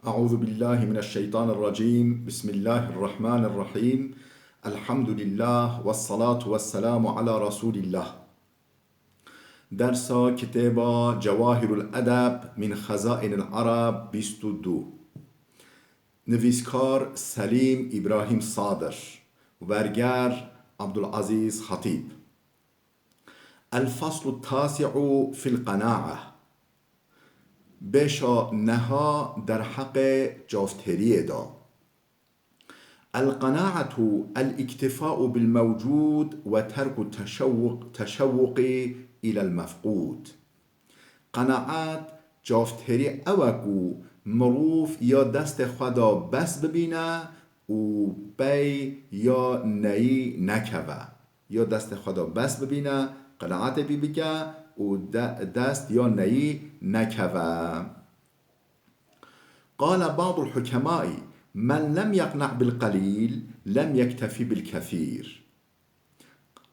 أعوذ بالله من الشيطان الرجيم. بسم الله الرحمن الرحيم. الحمد لله والصلاة والسلام على رسول الله. درس كتاب جواهر الأدب من خزائن العرب 22. نویسکار سلیم ابراهیم صادر، ورگر عبدالعزیز خطیب. الفصل التاسع في القناعة. بشا نها در حق جافتری دا. القناعة الاكتفاء بالموجود وترك التشوق إلى المفقود. قناعت جافتری اوکو مروف یا دست خدا بس ببینه و بی یا نی نکوه، یا دست خدا بس ببینه قناعت بی بکه و دست یا نی نکوه. قال بعض الحكماء من لم يقنع بالقليل لم يكتفي بالكثير.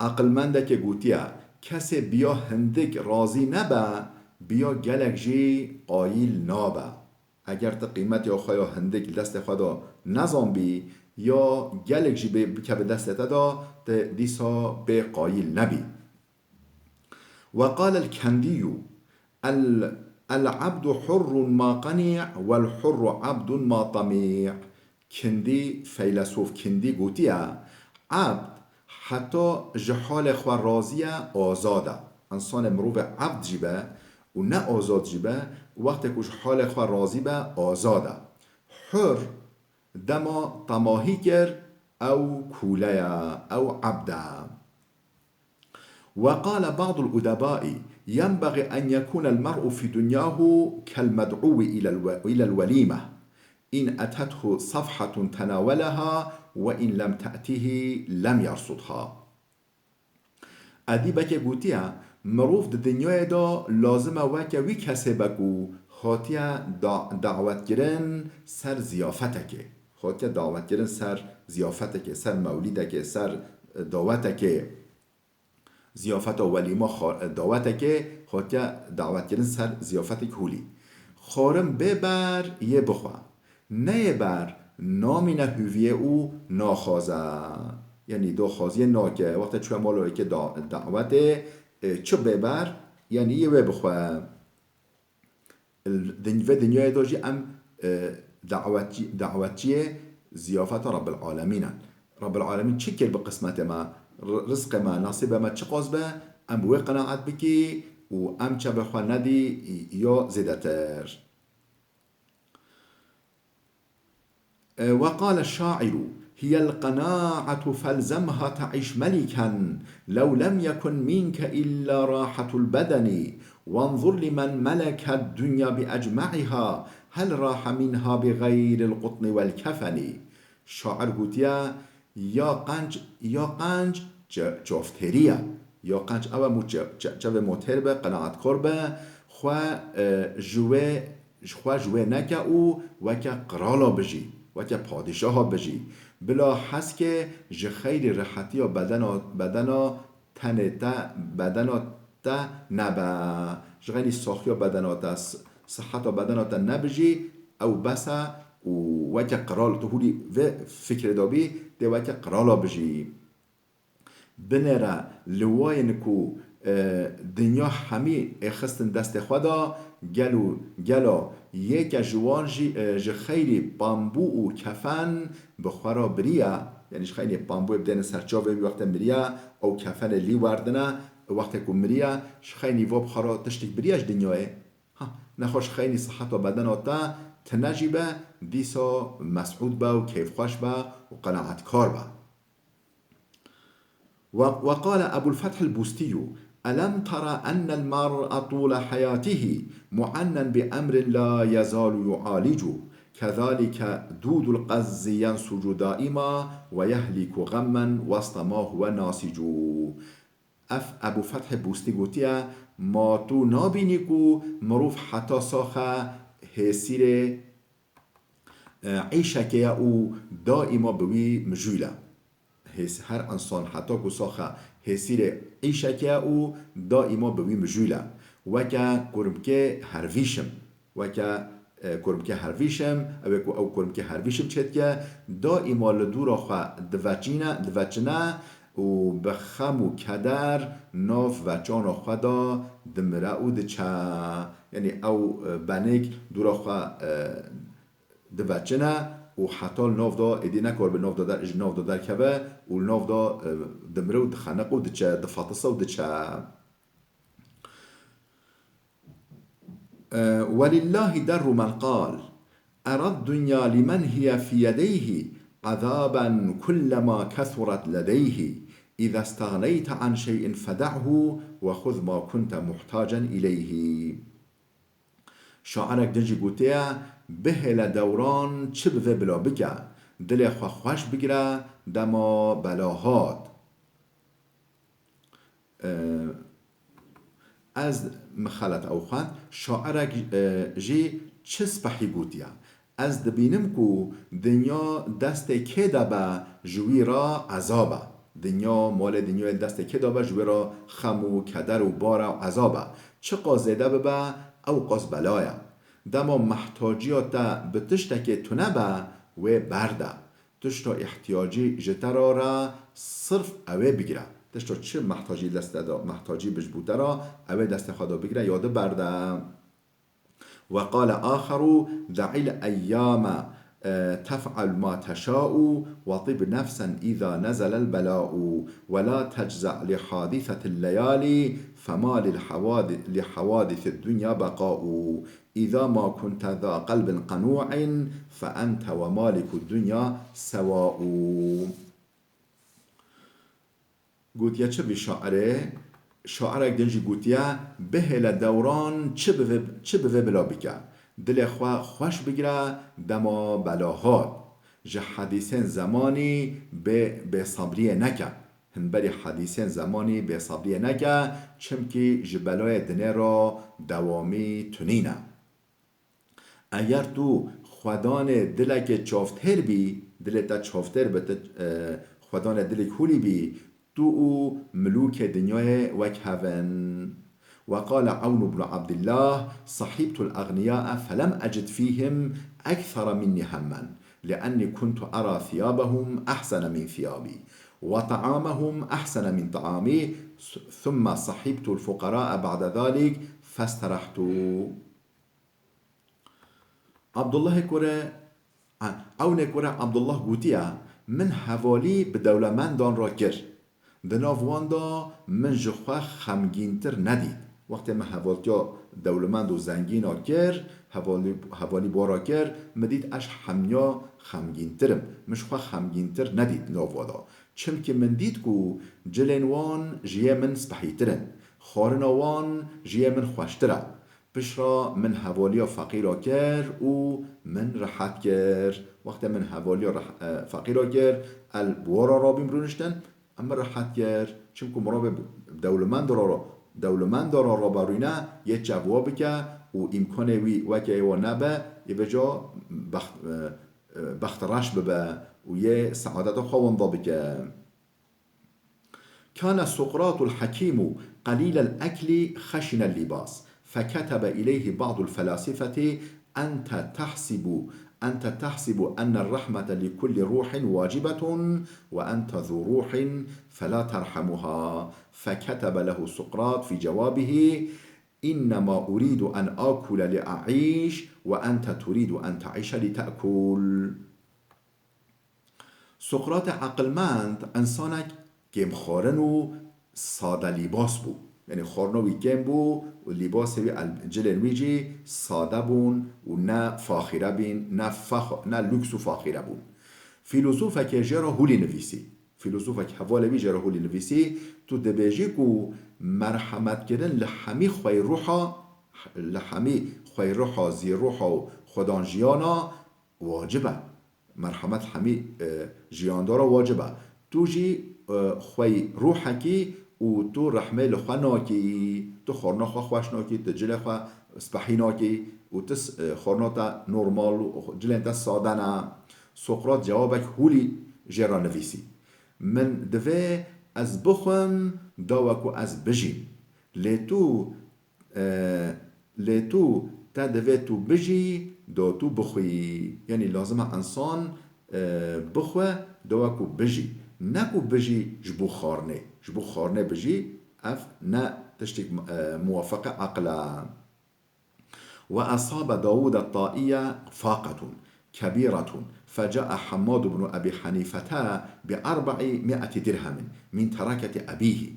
عقلمنده که گوتیه کسی بیا هندک راضی نبه بیا گلک جی قایل نابه. اگر تا قیمت یا خوایا هندک دست خدا نظام بی یا گلک جی بکه به دست دا دیسا به قایل نبی. وقال الكندي العبد حر ما قنع والحر عبد ما طمع. کندی فیلسوف کندی گوتیه عبد حتی جحال خواه راضیه آزاده. انسان مروف عبد جیبه و نه آزاد جیبه، وقتی که حال خواه راضی به آزاده. حر دما طماهی کرد او کوله او عبده. وقال بعض الأدباء ينبغي أن يكون المرء في دنياه كالمدعو إلى الوليمة إن أتته صفحة تناولها وإن لم تأته لم يرصدها. ادیبه که گوتیه مروف د دنیای دا لازمه وکه وی کسی بکو خاطیه دعوت گرن سر زیافته که، خاطیه دعوت گرن سر زیافته که، سر مولیده که، سر دعوته که، زیافت و ولیما دعوته که خاطیه دعوت گرن سر زیافت کولی. خارم ببر یه بخواه نه بر نامی نهویه او ناخوازه، یعنی دو خازی ناکه وقتی چوه مالوی که دعوته چو ببر یعنی یه بخواه. دنیای داجی ام دعوتیه زیافت رب العالمین. رب العالمین چی کرد به قسمت ما، رزق ما، نصیب ما چه قصبه ام بوی قناعت بکی و ام چه بخواه ندی یا زیدتر. وقال الشاعر هي القناعة فالزمها تعيش ملكا لو لم يكن منك إلا راحة البدن وانظر لمن ملك الدنيا بأجمعها هل راح منها بغير القطن والكفن. شاعر گوتیا یا قنج جافتریه، یا قنج او جو موتر به قناعت کربه خواه جوه نکه او وکه قرالا بجی وکه پادشاه ها بجی بلا حس که جه خیلی راحتی و بدنا تا نبا جه خیلی ساخی و بدنا تا صحت و بدنا تا نبجی او بسا و وکه قرال تو هولی و فکر دابی ده وکه قرالا بجی بنره لواین کو دنیا همی اخستن دست خدا گلو یک جوان جی خیلی بامبو و کفن بخورا بریا، یعنی خیلی بامبو بدن سرچاوه بی وقت مریا او کفن لی وردنه وقت که مریا خیلی و بخورا تشتک بریاش دنیاه نخوش خیلی صحت و بدن آتا تنجیبه دیسا مسعود با و کیف خوش با و قناعت کار با. وقال أبو الفتح البستي ألم ترى أن المرء طول حياته معنى بأمر لا يزال يعالج كذلك دود القز ينسج دائما ويهلك غما وسط ما هو ناسج. ابو فتح بوستی گوتیه ما تو نابینی کو مروف حتی ساخه هسیر عیشکه او دائما بوی مجوله. هر انسان حتی که ساخه هسیر عیشکه او دائما بوی مجوله وکه کرمکه هرویشم وکه کرم که هرویشم او کرم که هرویشم چید که دائما لدورا خواه دوچنه و بخم و کدر ناف و جان خدا دمره او دچه یعنی او بنیک دورا خواه دوچنه و حتی ناف دا ایدی نکار به ناف دا در کبه و ناف دا دمره و دخنق و دچه دفاتسه و دچه ولله در من قال أرى الدنيا لمن هي في يديه عذابا كلما كثرت لديه إذا استغنيت عن شيء فدعه وخذ ما كنت محتاجا إليه. شاعرك دنجي قوتيا به لدوران چه بوه بلا بکه دل خوش بگیره دما بلاهات از مخالت او خوان شاعرك جي چه سپحی گوتیا از دبینم کو دنیا دست که دبا جوی را عذابه دنیا مال دنیا دست که دبا جوی را خم و کدر و بار و عذابه چه قازده ببا او قاز بلایا دما محتاجیاتا به تشتک تو نبا و برده تشتا احتیاجی جترا را صرف اوه بگیره تشتا چه محتاجی دست دا محتاجی بجبوته را اوه دست خدا بگیره یاد برده. وقال آخر دع الأيام تفعل ما تشاء وطب نفسا إذا نزل البلاء ولا تجزع لحادثة الليالي فما لحوادث الدنيا بقاء إذا ما كنت ذا قلب قنوع فأنت ومالك الدنيا سواء. قوتيا چه بشاعره شاعرك دنجي قوتيا به لدوران چه بوه بلا بکه دل خوش بگیره دما بلاهات جه حدیثین زمانی به صبریه نکه هنبری حدیثین زمانی به صبریه نکه چمکی جبلای دنه را دوامی تنینه اگر تو خودان دلک چافتر بی دلتا چافتر بت خودان دلک هولی بی تو ملوك دنيا وكهفن. وقال عون بن عبد الله صحبت الأغنياء فلم أجد فيهم أكثر مني هما لأني كنت أرى ثيابهم أحسن من ثيابي وطعامهم أحسن من طعامي ثم صحبت الفقراء بعد ذلك فاسترحت. عبد الله كره عون كره عبد الله قوتيا من حوالي بدولة من دان را كر دناواندا من جخوا خمگینتر ندید وقتی من حوالتیا دولمند و زنگین ها گر حوالی بارا گر مدید اش همیا خمگینترم مشخوا خمگینتر ندید ناوادا چم که من دید کو جلنوان جیه من سپحیترن خارنوان جیه من خوشتره پشرا من حوالیا فقیرا گر و من راحت گر وقتی من حوالیا فقیرا گر البوارا را بیمرونشتن اما راحت گر چون مرا دولمند را باروینه یه جواب که و امکان وی وکه و نبه یه بجا بختراش ببه و یه سعادت خوانده بکه. كان سقراط الحكيم قليل الأكل خشن اللباس فكتب إليه بعض الفلاسفة أنت تحسب أن الرحمة لكل روح واجبة وأنت ذو روح فلا ترحمها فكتب له سقراط في جوابه إنما أريد أن آكل لأعيش وأنت تريد أن تعيش لتأكل. سقراط عقلمند انسانك گم خارن و ساده لباس بو یعنی خارنوی گم بو و لباس جلن ویجی ساده بون و نه فاخره بین نه لوکس و فاخره بون. فیلوسوفه که جرا هولی نویسی فیلوسوفه که حواله بی جرا هولی نویسی تو دبیجی کو مرحمت کردن لحمی خوی روحا زی روحا و خودان جیانا واجبه مرحمت همی جیاندارا واجبه تو جی خوی روحکی و تو رحمه لخوا ناکی تو خورنا خوا خوش ناکی تو جل خوا سپحی ناکی و تو خورنا تا نورمال و جلن تا سادنه. سقراط جوابک هولی جرا نویسی من دوه از بخوم داوکو از بجیم لیتو تا دوه تو بجی دا تو بخوی. یعنی لازمه انسان بخوه دواکو بجی، نکو بجی جبو خارنه بجی اف نه تشتك موافقة عقلا. وأصاب داود الطائية فاقة كبيرة، فجاء حماد بن أبي حنيفة ب400 درهم من تركة أبيه،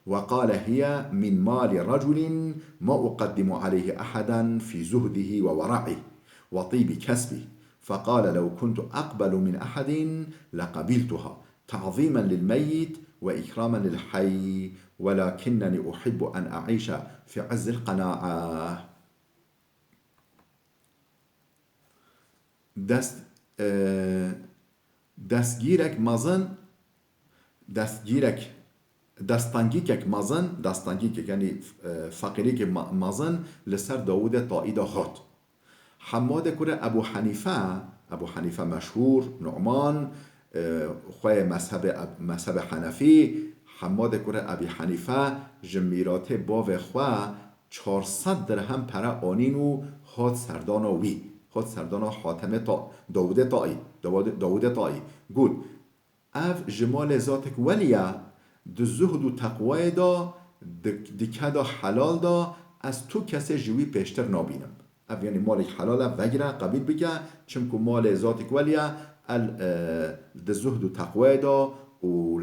وقال هي من مال رجل ما أقدم عليه أحدا في زهده وورعه وطيب كسبه. فقال لو كنت أقبل من أحد لقبلتها تعظيما للميت وإكراما للحي، ولكنني أحب أن أعيش في عز القناعة. دستگیرک مزن دستانگیکک مزن دستانگیکک یعنی فقیری که مزن لسر داود طائی دا هات. حماد کره ابو حنیفه مشهور نعمان خواه مذهب حنفی. حماد کره ابی حنیفه جمیرات باو خواه 400 درهم پره آنینو هات سردانا وی هات سردانا حاتم داود طائی گود اف جمال ذاتک ولیا د زهد و تقوی دا دکه دا حلال دا از تو کسی جوی پیشتر نابینم. اف یعنی مالک حلاله وگره قبیل بگه چمکو مال ذاتک ولیا د زهد و تقوی دا و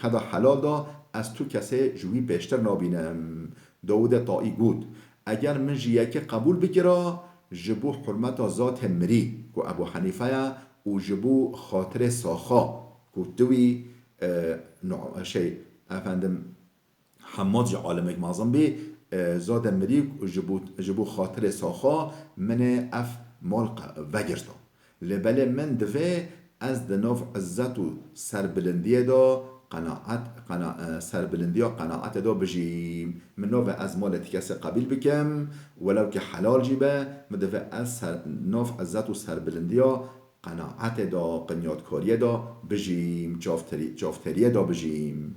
کدا حلال دا از تو کسی جوی پیشتر نابینم. داود طائی گود اگر من جیه که قبول بگیره جبو حرمت ذات مری کو ابو حنیفه و جبو خاطر ساخا کو دوی شی افندم حماد جی عالمک معظم بی ذات مری جبو خاطر ساخا من اف مال وگرتا لبله من دوه از دناف عزت و سربلندی دا سربلندی و قناعت دا بجیم. من نوف از مال کسی قبیل بکم ولو که حلال جیبه مدوه از نوف عزت و سربلندی و قناعت دا قنیاتکاری دا بجیم جافتری دا بجیم.